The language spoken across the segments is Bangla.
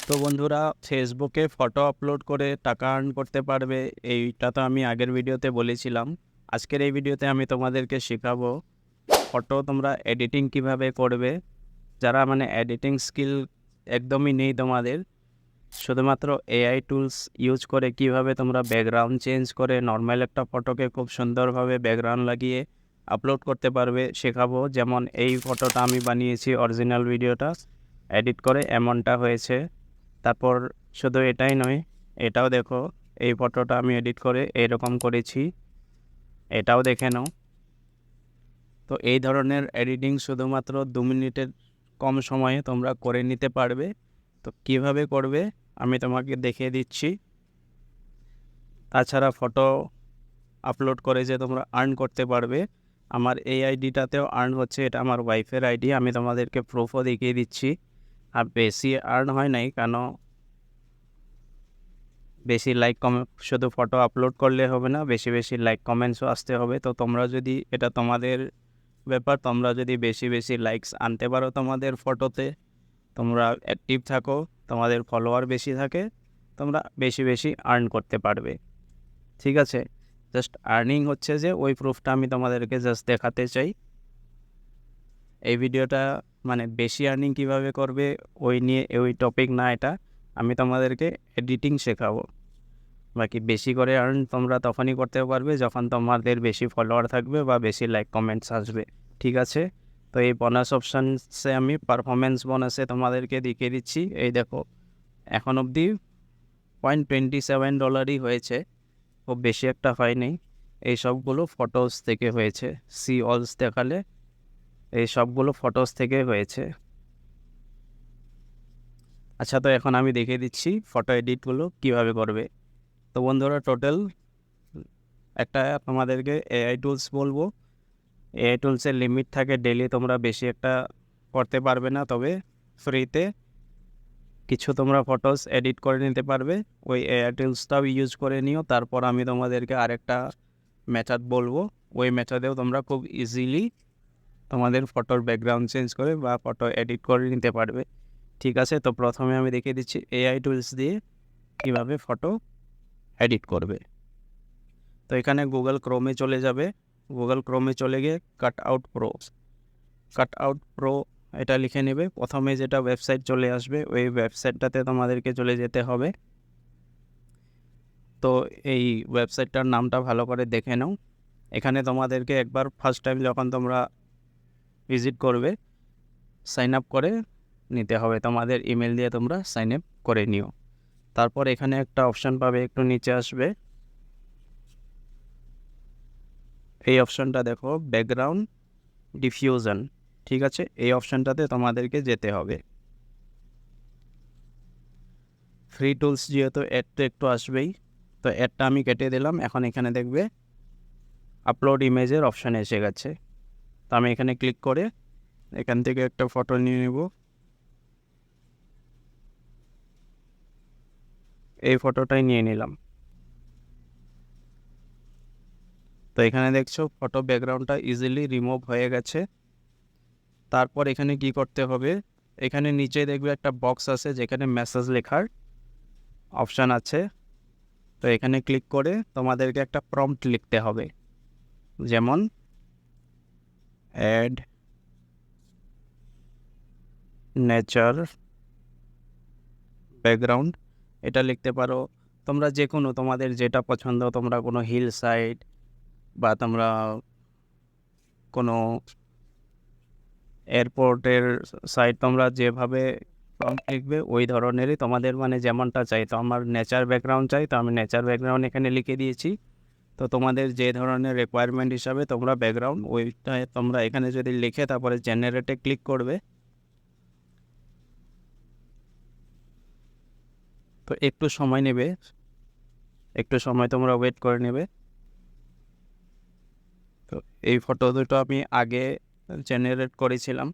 তো বন্ধুরা, ফেসবুকে ফটো আপলোড করে টাকা আর্ন করতে পারবে, এইটা তো আমি আগের ভিডিওতে বলেছিলাম। আজকের এই ভিডিওতে আমি তোমাদেরকে শেখাবো ফটো তোমরা এডিটিং কিভাবে করবে। যারা এডিটিং স্কিল একদমই নেই তোমাদের, শুধুমাত্র এআই টুলস ইউজ করে কিভাবে তোমরা ব্যাকগ্রাউন্ড চেঞ্জ করে নর্মাল একটা ফটোকে খুব সুন্দরভাবে ব্যাকগ্রাউন্ড লাগিয়ে আপলোড করতে পারবে শেখাবো। যেমন এই ফটোটা আমি বানিয়েছি, অরিজিনাল ভিডিওটা এডিট করে এমনটা হয়েছে। তারপর শুধু এটাই নয়, এটাও দেখো, এই ফটোটা আমি এডিট করে এরকম করেছি, এটাও দেখে নাও। তো এই ধরনের এডিটিং শুধুমাত্র 2 মিনিটের কম সময়ে তোমরা করে নিতে পারবে। তো কিভাবে করবে আমি তোমাকে দেখিয়ে দিচ্ছি। তাছাড়া ফটো আপলোড করে যে তোমরা আর্ন করতে পারবে, আমার এই আইডিটাতেও আর্ন হচ্ছে, এটা আমার ওয়াইফের আইডি, আমি তোমাদেরকে প্রুফও দেখিয়ে দিচ্ছি। আর বেশি আর্ন হয় নাই, কেন বেশি লাইক কমেন্ট, শুধু ফটো আপলোড করলে হবে না, বেশি বেশি লাইক কমেন্টসও আসতে হবে। তো তোমরা যদি, এটা তোমাদের ব্যাপার, তোমরা যদি বেশি বেশি লাইকস আনতে পারো তোমাদের ফটোতে, তোমরা অ্যাক্টিভ থাকো, তোমাদের ফলোয়ার বেশি থাকে, তোমরা বেশি বেশি আর্ন করতে পারবে। ঠিক আছে, জাস্ট আর্নিং হচ্ছে যে ওই প্রুফটা আমি তোমাদেরকে জাস্ট দেখাতে চাই। এই ভিডিওটা বেশি আর্নিং কিভাবে করবে ওই নিয়ে, ওই টপিক না এটা, আমি তোমাদেরকে এডিটিং শেখাবো। বাকি বেশি করে আর্ন তোমরা তখনই করতে পারবে যখন তোমাদের বেশি ফলোয়ার থাকবে বা বেশি লাইক কমেন্টস আসবে। ঠিক আছে, তো এই বোনাস অপশানসে আমি পারফরমেন্স বোনাসে তোমাদেরকে দেখিয়ে দিচ্ছি। এই দেখো, এখন অবধি $0.27 হয়েছে, খুব বেশি একটা হয়নি। এই সবগুলো ফটোস থেকে হয়েছে, সি অলস দেখালে এই সবগুলো ফটোস থেকে হয়েছে। আচ্ছা, তো এখন আমি দেখিয়ে দিচ্ছি ফটো এডিটগুলো কিভাবে করবে। তো বন্ধুরা, টোটাল একটা তোমাদেরকে এআই টুলস বলবো। এআই টুলসের লিমিট থাকে, ডেলি তোমরা বেশি একটা করতে পারবে না, তবে ফ্রিতে কিছু তোমরা ফটোস এডিট করে নিতে পারবে। ওই এআই টুলসটাও ইউজ করে নিও। তারপর আমি তোমাদেরকে আরেকটা মেথড বলবো, ওই মেথডেও তোমরা খুব ইজিলি তোমাদের ফটোর ব্যাকগ্রাউন্ড চেঞ্জ করে বা ফটো এডিট করে নিতে পারবে। ঠিক আছে, তো প্রথমে আমি দেখিয়ে দিচ্ছি এআই টুলস দিয়ে কীভাবে ফটো এডিট করবে। তো এখানে গুগল ক্রোমে চলে যাবে, গুগল ক্রোমে চলে গিয়ে কাট আউট প্রো এটা লিখে নেবে। প্রথমে যেটা ওয়েবসাইট চলে আসবে ওই ওয়েবসাইটটাতে তোমাদেরকে চলে যেতে হবে। তো এই ওয়েবসাইটটার নামটা ভালো করে দেখে নাও। এখানে তোমাদেরকে একবার ফার্স্ট টাইম যখন তোমরা ভিজিট করবে, সাইন আপ করে নিতে হবে, তোমাদের ইমেল দিয়ে তোমরা সাইন আপ করে নিও। তারপর এখানে একটা অপশান পাবে, একটু নিচে আসবে, এই অপশানটা দেখো, ব্যাকগ্রাউন্ড ডিফিউশন। ঠিক আছে, এই অপশানটাতে তোমাদেরকে যেতে হবে। ফ্রি টুলস যেহেতু, অ্যাড তো একটু আসবেই, তো অ্যাডটা আমি কেটে দিলাম। এখন এখানে দেখবে আপলোড ইমেজের অপশান এসে গেছে। তো আমি এখানে ক্লিক করে এখান থেকে একটা ফটো নিয়ে নেব। এই ফটোটাই নিয়ে নিলাম। তো এখানে দেখছো ফটো ব্যাকগ্রাউন্ডটা ইজিলি রিমুভ হয়ে গেছে। তারপর এখানে কি করতে হবে, এখানে নিচে দেখবে একটা বক্স আছে যেখানে মেসেজ লেখার অপশান আছে। তো এখানে ক্লিক করে তোমাদেরকে একটা প্রম্পট লিখতে হবে, যেমন অ্যাড নেচার ব্যাকগ্রাউন্ড, এটা লিখতে পারো। তোমরা যে কোনো, তোমাদের যেটা পছন্দ, তোমরা কোনো হিল সাইড বা তোমরা কোনো এয়ারপোর্টের সাইড, তোমরা যেভাবে প্রম্পট লিখবে ওই ধরনেরই তোমাদের যেমনটা চাই। তো আমার নেচার ব্যাকগ্রাউন্ড চাই, তো আমি নেচার ব্যাকগ্রাউন্ড এখানে লিখে দিয়েছি। তো তোমাদের যে ধরনের রিকোয়ারমেন্ট হিসাবে তোমরা ব্যাকগ্রাউন্ড ওইটা তোমরা এখানে যদি লিখে তারপরে জেনারেটে ক্লিক করবে, তো একটু সময় নেবে, একটু সময় তোমরা ওয়েট করে নেবে। তো এই ফটো দুটো আমি আগে জেনারেট করেছিলাম।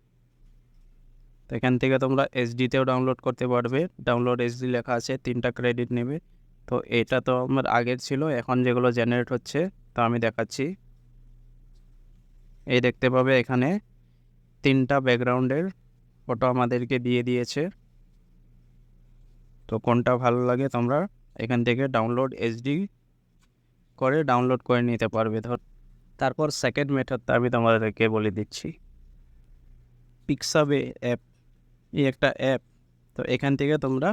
তো এখান থেকে তোমরা এইচডিতেও ডাউনলোড করতে পারবে, ডাউনলোড এইচডি লেখা আছে, 3টা ক্রেডিট নেবে। তো এটা তো আমার আগের ছিল, এখন যেগুলো জেনারেট হচ্ছে তা আমি দেখাচ্ছি। এই দেখতে পাবে এখানে 3টা ব্যাকগ্রাউন্ডের ফটো আমাদেরকে দিয়ে দিয়েছে। তো কোনটা ভালো লাগে তোমরা এখান থেকে ডাউনলোড এইচডি করে ডাউনলোড করে নিতে পারবে। তারপর সেকেন্ড মেথডটা আমি তোমাদেরকে বলে দিচ্ছি। পিক্সাবে অ্যাপ, এই একটা অ্যাপ। তো এখান থেকে তোমরা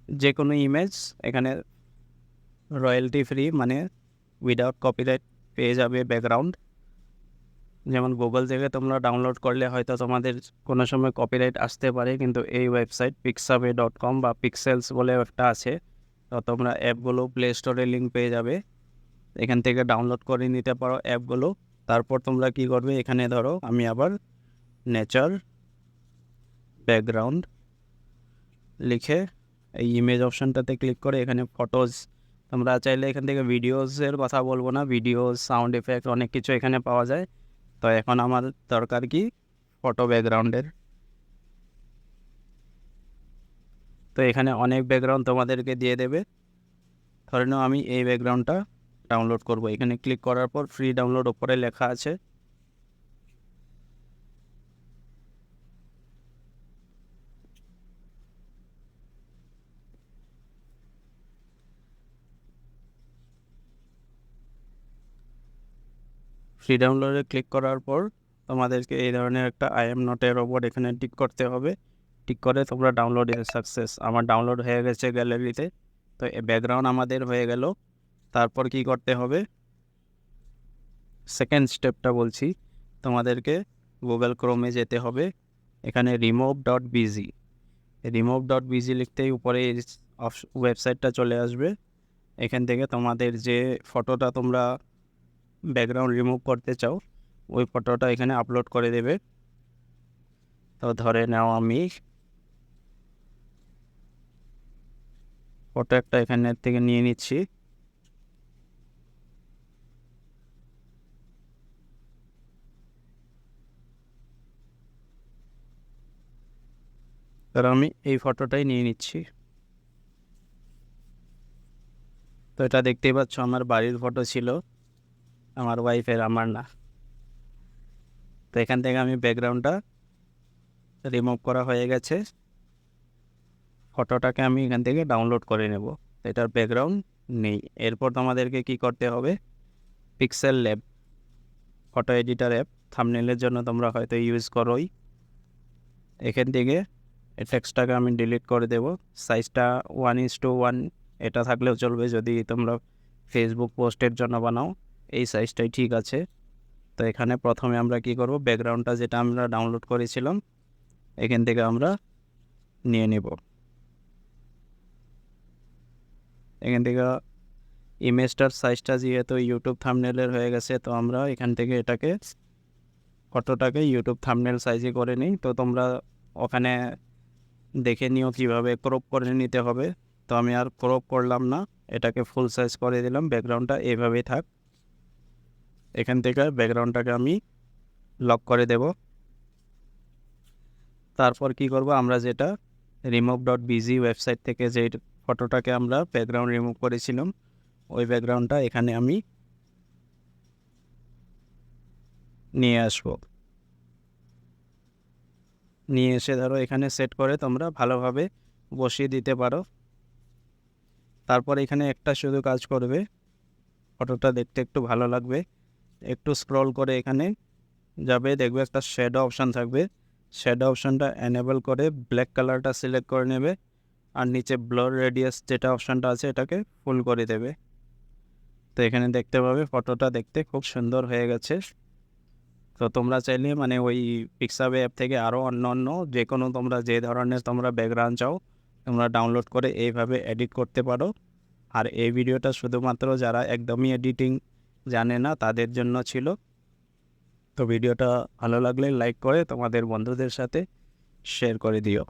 যে কোনো ইমেজ এখানে রয়্যালটি ফ্রি, মানে উইদাউট কপিরাইট পেয়ে যাবে। ব্যাকগ্রাউন্ড যেমন গুগল থেকে তোমরা ডাউনলোড করলে হয়তো তোমাদের কোনো সময় কপিরাইট আসতে পারে, কিন্তু এই ওয়েবসাইট pixabay.com বা পিক্সেলস বলে একটা আছে, তো তোমরা অ্যাপগুলো প্লে স্টোরে লিঙ্ক পেয়ে যাবে, এখান থেকে ডাউনলোড করে নিতে পারো অ্যাপগুলো। তারপর তোমরা কি করবে, এখানে ধরো আমি আবার নেচার ব্যাকগ্রাউন্ড লিখে এই ইমেজ অপশানটাতে ক্লিক করে এখানে ফটোজ, তোমরা চাইলে এখান থেকে ভিডিওসের কথা বলবো না, ভিডিওস, সাউন্ড এফেক্ট অনেক কিছু এখানে পাওয়া যায়। তো এখন আমার দরকার কি ফটো ব্যাকগ্রাউন্ডের। তো এখানে অনেক ব্যাকগ্রাউন্ড তোমাদেরকে দিয়ে দেবে। ধরে নাও আমি এই ব্যাকগ্রাউন্ডটা ডাউনলোড করব, এখানে ক্লিক করার পর ফ্রি ডাউনলোড ওপরে লেখা আছে। ফ্রি ডাউনলোডে ক্লিক করার পর তোমাদেরকে এই ধরনের একটা আই এম নটের ওপর এখানে টিক করতে হবে। টিক করে তোমরা ডাউনলোড সাকসেস, আমার ডাউনলোড হয়ে গেছে গ্যালারিতে। তো এই ব্যাকগ্রাউন্ড আমাদের হয়ে গেল। তারপর কি করতে হবে, সেকেন্ড স্টেপটা বলছি তোমাদেরকে, গুগল ক্রোমে যেতে হবে, এখানে remove.bg, remove.bg লিখতেই উপরে ওয়েবসাইটটা চলে আসবে। এখান থেকে তোমাদের যে ফটোটা তোমরা ব্যাকগ্রাউন্ড রিমুভ করতে চাও ওই ফটোটা এখানে আপলোড করে দেবে। তো ধরে নাও আমি ফটো একটা এখানে থেকে নিয়ে নিচ্ছি। তাহলে আমি এই ফটোটাই নিয়ে নিচ্ছি। তো এটা দেখতেই পাচ্ছ আমার বাড়ির ফটো ছিল, আমার ওয়াইফের, আমার না। তো এখান থেকে আমি ব্যাকগ্রাউন্ডটা রিমুভ করা হয়ে গেছে, ফটোটাকে আমি এখান থেকে ডাউনলোড করে নেব। এটার ব্যাকগ্রাউন্ড নেই। এরপর তোমাদেরকে কি করতে হবে, pixel lab photo editor app, থাম্বনেলের জন্য তোমরা হয়তো ইউজ করোই। এখান থেকে এই টেক্সটটাকে আমি ডিলিট করে দেব, সাইজটা 1:1 এটা থাকলেও চলবে যদি তোমরা ফেসবুক পোস্টের জন্য বানাও, এই সাইজটাই ঠিক আছে। তো এখানে প্রথমে আমরা কি করব, ব্যাকগ্রাউন্ডটা যেটা আমরা ডাউনলোড করেছিলাম এখান থেকে আমরা নিয়ে নেব। এখান থেকে ইমেজটার সাইজটা যেহেতু ইউটিউব থাম্বনেলের হয়ে গেছে, তো আমরা এখান থেকে এটাকে ফটোটাকে ইউটিউব থাম্বনেল সাইজে করে নিই। তো তোমরা ওখানে দেখে নিও কীভাবে ক্রপ করে নিতে হবে। তো আমি আর ক্রপ করলাম না, এটাকে ফুল সাইজ করে দিলাম, ব্যাকগ্রাউন্ডটা এইভাবেই থাক। এখান থেকে ব্যাকগ্রাউন্ডটাকে আমি লক করে দেব। তারপর কি করব, আমরা যেটা remove.bg ওয়েবসাইট থেকে যে ফটোটাকে আমরা ব্যাকগ্রাউন্ড রিমুভ করেছিলাম ওই ব্যাকগ্রাউন্ডটা এখানে আমি নিয়ে আসবো। নিয়ে এসে ধরো এখানে সেট করে তোমরা ভালোভাবে বসিয়ে দিতে পারো। তারপর এখানে একটা শুধু কাজ করবে, ফটোটা দেখতে একটু ভালো লাগবে, একটু স্ক্রল করে এখানে যাবে, দেখবে একটা শ্যাডো অপশান থাকবে, শ্যাডো অপশানটা এনেবল করে ব্ল্যাক কালারটা সিলেক্ট করে নেবে, আর নিচে ব্লার রেডিয়াস যেটা অপশানটা আছে এটাকে ফুল করে দেবে। তো এখানে দেখতে পাবে ফটোটা দেখতে খুব সুন্দর হয়ে গেছে। তো তোমরা চাইলে মানে ওই পিক্সাবে অ্যাপ থেকে আরও অন্য যে কোনো তোমরা যে ধরনের তোমরা ব্যাকগ্রাউন্ড চাও তোমরা ডাউনলোড করে এইভাবে এডিট করতে পারো। আর এই ভিডিওটা শুধুমাত্র যারা একদমই এডিটিং জানে না তাদের জন্য ছিল। তো ভিডিওটা ভালো লাগলে লাইক করে তোমাদের বন্ধুদের সাথে শেয়ার করে দিও।